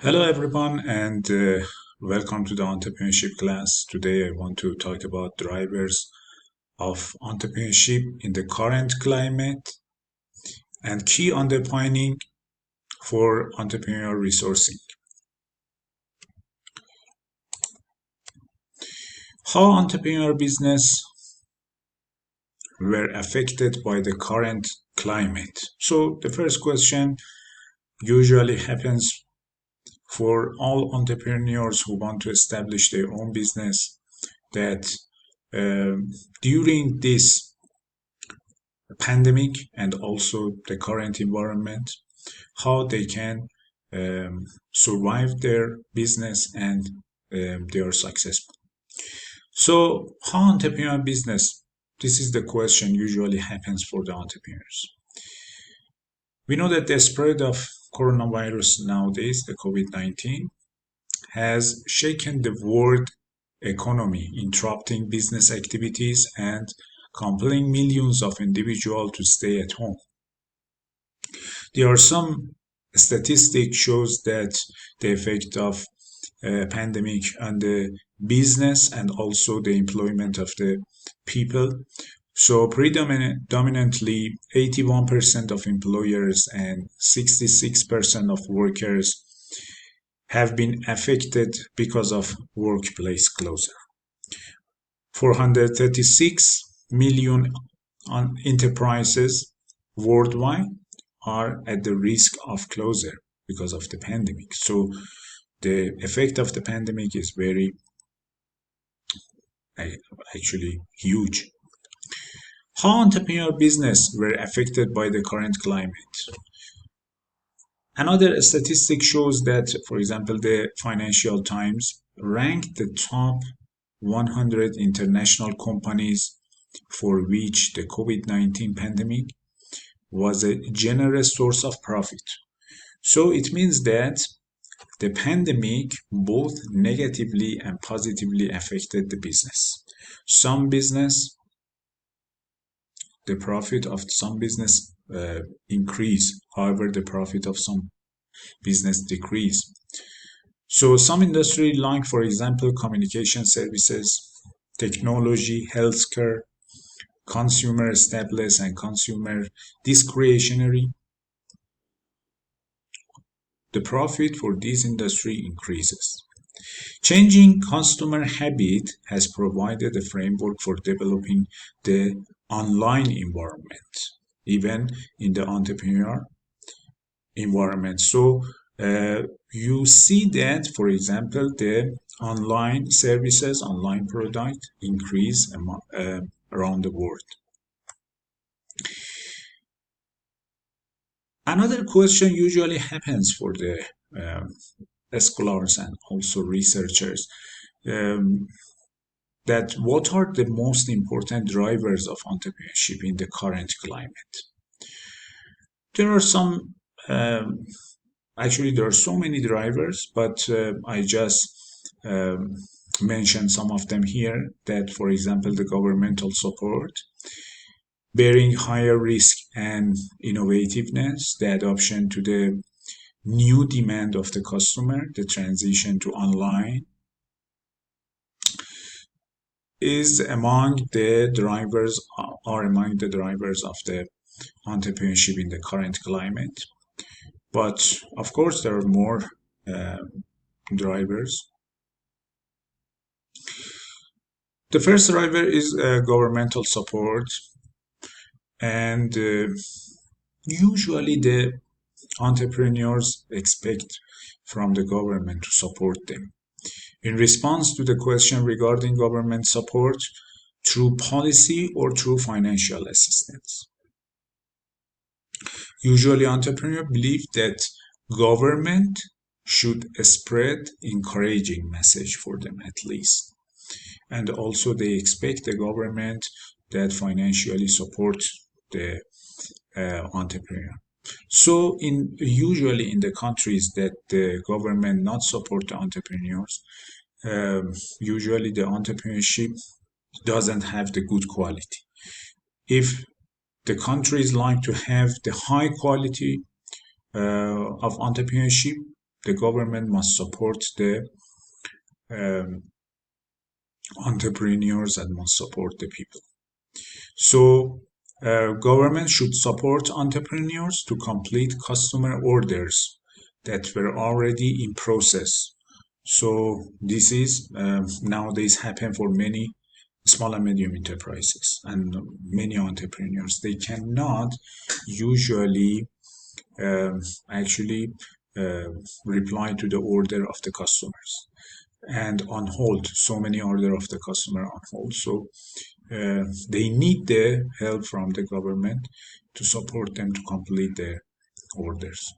Hello everyone and welcome to the entrepreneurship class. Today I want to talk about drivers of entrepreneurship in the current climate and key underpinning for entrepreneurial resourcing. How entrepreneurial business were affected by the current climate. So the first question usually happens for all entrepreneurs who want to establish their own business that during this pandemic and also the current environment, how they can survive their business and they are successful. So, how entrepreneurial business? This is the question usually happens for the entrepreneurs. We know that the spread of coronavirus nowadays, the COVID-19, has shaken the world economy, interrupting business activities and compelling millions of individuals to stay at home. There are some statistics shows that the effect of pandemic on the business and also the employment of the people. So predominantly 81% of employers and 66% of workers have been affected because of workplace closure. 436 million enterprises worldwide are at the risk of closure because of the pandemic. So the effect of the pandemic is very actually huge. How entrepreneurial business were affected by the current climate? Another statistic shows that, for example, the Financial Times ranked the top 100 international companies for which the COVID-19 pandemic was a generous source of profit. So it means that the pandemic both negatively and positively affected the business. The profit of some business increase, however, the profit of some business decrease. So some industry like, for example, communication services, technology, healthcare, consumer staples, and consumer discretionary, the profit for this industry increases. Changing customer habit has provided a framework for developing the online environment, even in the entrepreneur environment. So you see that, for example, the online services, online product increase around the world. Another question usually happens for the scholars and also researchers that what are the most important drivers of entrepreneurship in the current climate? There are some, actually there are so many drivers, but I just mentioned some of them here that, for example, the governmental support, bearing higher risk and innovativeness, the adoption to the new demand of the customer, the transition to online, is among the drivers of the entrepreneurship in the current climate. But of course, there are more drivers. The first driver is governmental support, and usually the entrepreneurs expect from the government to support them. In response to the question regarding government support, through policy or through financial assistance. Usually entrepreneurs believe that government should spread encouraging message for them at least. And also they expect the government that financially support the entrepreneur. So usually in the countries that the government not support the entrepreneurs, usually the entrepreneurship doesn't have the good quality. If the countries like to have the high quality of entrepreneurship, the government must support the um, entrepreneurs and must support the people. So government should support entrepreneurs to complete customer orders that were already in process. So this is nowadays happen for many small and medium enterprises and many entrepreneurs. They cannot usually actually uh, reply to the order of the customers and on hold so many order of the customer on hold. So they need the help from the government to support them to complete their orders.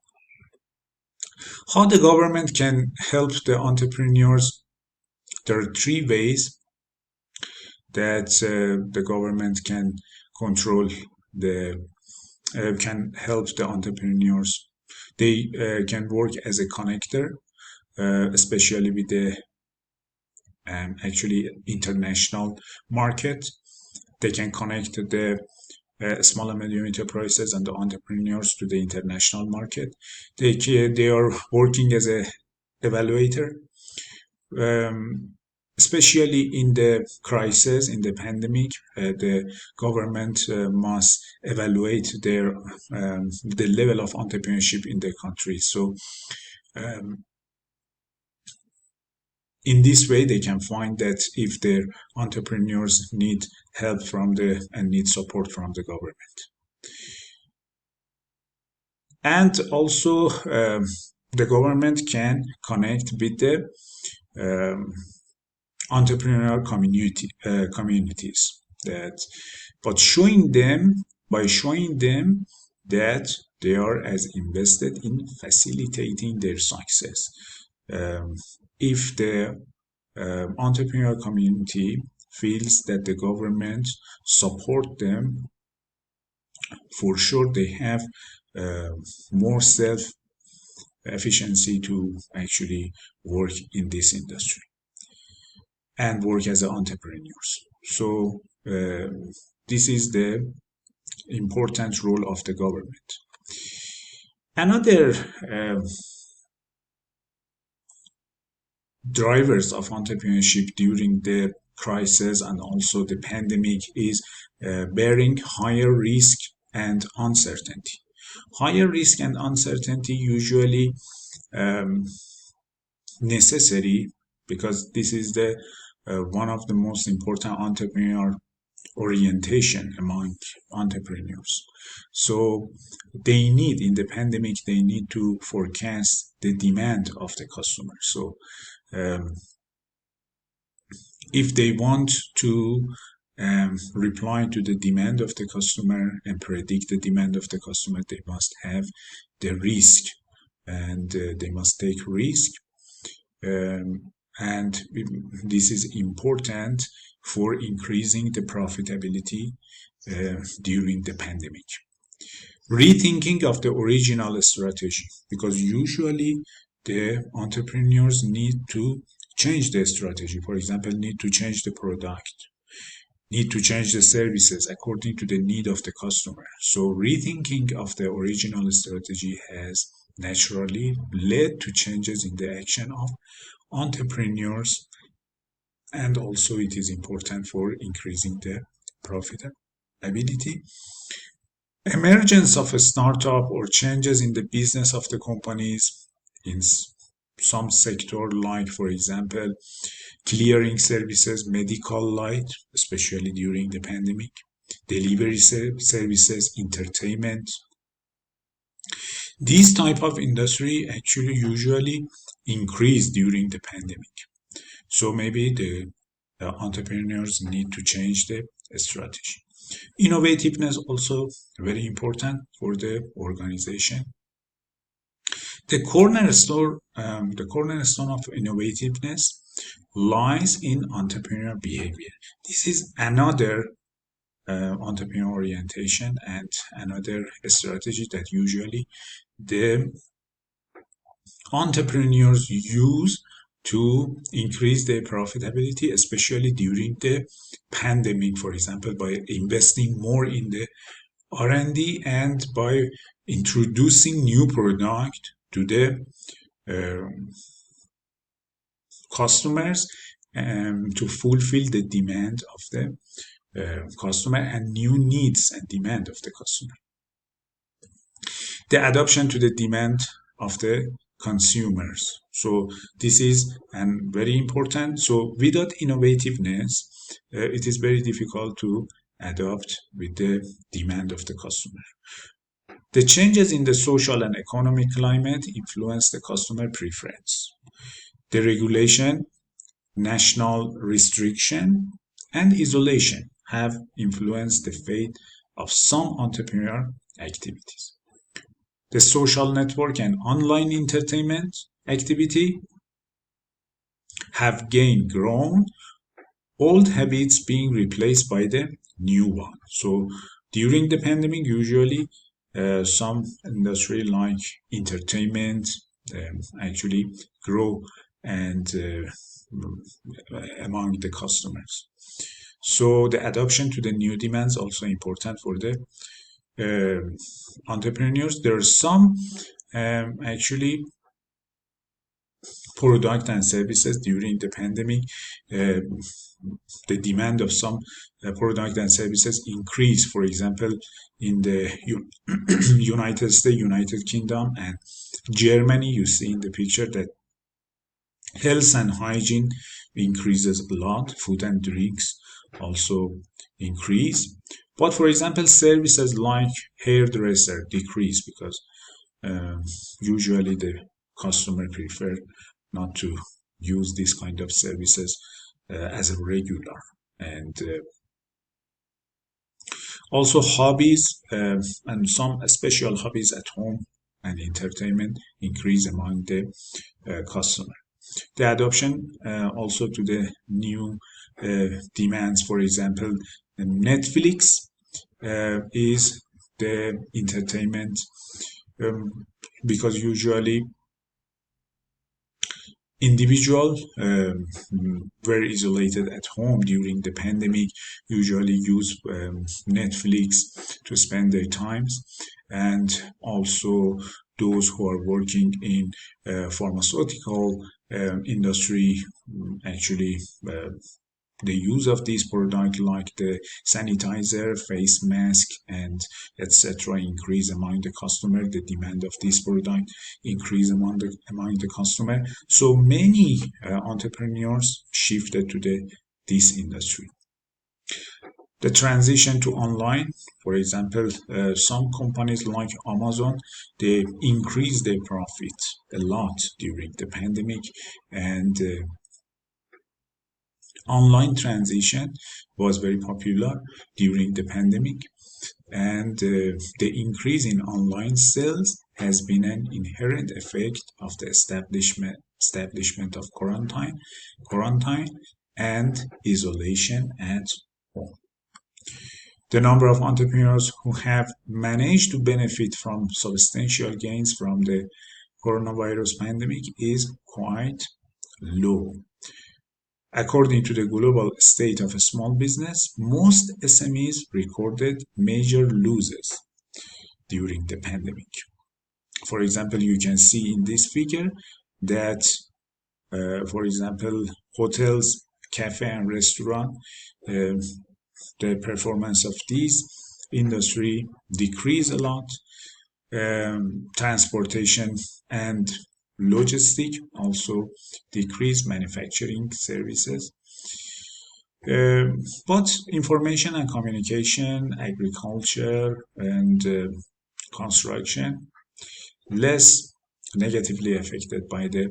How the government can help the entrepreneurs? There are three ways that the government can control the can help the entrepreneurs. They can work as a connector, especially with the actually international market. They can connect the small and medium enterprises and the entrepreneurs to the international market. They are working as a evaluator, especially in the crisis, in the pandemic. The government must evaluate the level of entrepreneurship in the country. So um, in this way, they can find that if their entrepreneurs need help from the and need support from the government. And also, the government can connect with the um, entrepreneurial communities. That, but showing them by showing them that they are as invested in facilitating their success. If the entrepreneurial community feels that the government support them, for sure they have more self efficiency to actually work in this industry and work as entrepreneurs. So this is the important role of the government. Another drivers of entrepreneurship during the crisis and also the pandemic is bearing higher risk and uncertainty. Higher risk and uncertainty usually necessary because this is the one of the most important entrepreneur orientation among entrepreneurs. So they need in the pandemic they need to forecast the demand of the customer. So if they want to reply to the demand of the customer and predict the demand of the customer, they must have the risk and they must take risk. And this is important for increasing the profitability during the pandemic. Rethinking of the original strategy, because usually the entrepreneurs need to change the strategy. For example, need to change the product, need to change the services according to the need of the customer. So rethinking of the original strategy has naturally led to changes in the action of entrepreneurs, and also it is important for increasing the profitability. Emergence of a startup or changes in the business of the companies in some sector, like for example clearing services, medical light, especially during the pandemic, delivery services, entertainment. These type of industry actually usually increase during the pandemic. So maybe the entrepreneurs need to change the strategy. Innovativeness also very important for the organization. The cornerstone of innovativeness lies in entrepreneurial behavior. This is another entrepreneur orientation and another strategy that usually the entrepreneurs use to increase their profitability, especially during the pandemic, for example, by investing more in the R&D and by introducing new product to the customers to fulfill the demand of the customer and new needs and demand of the customer. The adoption to the demand of the consumers. So this is very important. So without innovativeness, it is very difficult to adapt with the demand of the customer. The changes in the social and economic climate influence the customer preference. The regulation, national restriction, and isolation have influenced the fate of some entrepreneurial activities. The social network and online entertainment activity have grown, old habits being replaced by the new one. So during the pandemic, usually some industry like entertainment actually grow and among the customers. So the adoption to the new demands also important for the entrepreneurs. There are some actually product and services during the pandemic. The demand of some product and services increased. For example, in the United States, United Kingdom, and Germany, you see in the picture that health and hygiene increases a lot. Food and drinks also increase. But for example, services like hairdresser decrease because usually the customer prefer not to use this kind of services as a regular. And also hobbies and some special hobbies at home and entertainment increase among the customer. The adoption also to the new demands, for example, Netflix is the entertainment because usually individuals were isolated at home during the pandemic, usually use Netflix to spend their times, and also those who are working in pharmaceutical industry actually the use of these products like the sanitizer, face mask, and etc. increase among the customer. The demand of this product increase among the customer. So many entrepreneurs shifted to this industry. The transition to online, for example, some companies like Amazon, they increased their profit a lot during the pandemic, and online transition was very popular during the pandemic, and the increase in online sales has been an inherent effect of the establishment of quarantine and isolation at home. The number of entrepreneurs who have managed to benefit from substantial gains from the coronavirus pandemic is quite low. According to the Global State of Small Business, most SMEs recorded major losses during the pandemic. For example, you can see in this figure that, for example, hotels, cafe, and restaurant, the performance of these industry decreased a lot. Transportation and logistic also decreased, manufacturing services. But information and communication, agriculture, and construction less negatively affected by the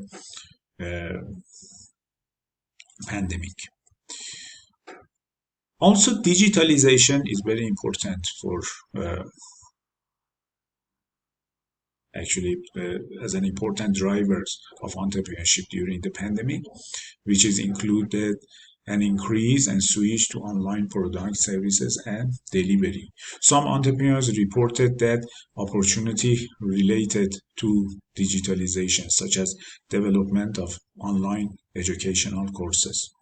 pandemic. Also, digitalization is very important for as an important drivers of entrepreneurship during the pandemic, which is included an increase and switch to online product services and delivery. Some entrepreneurs reported that opportunity related to digitalization, such as development of online educational courses.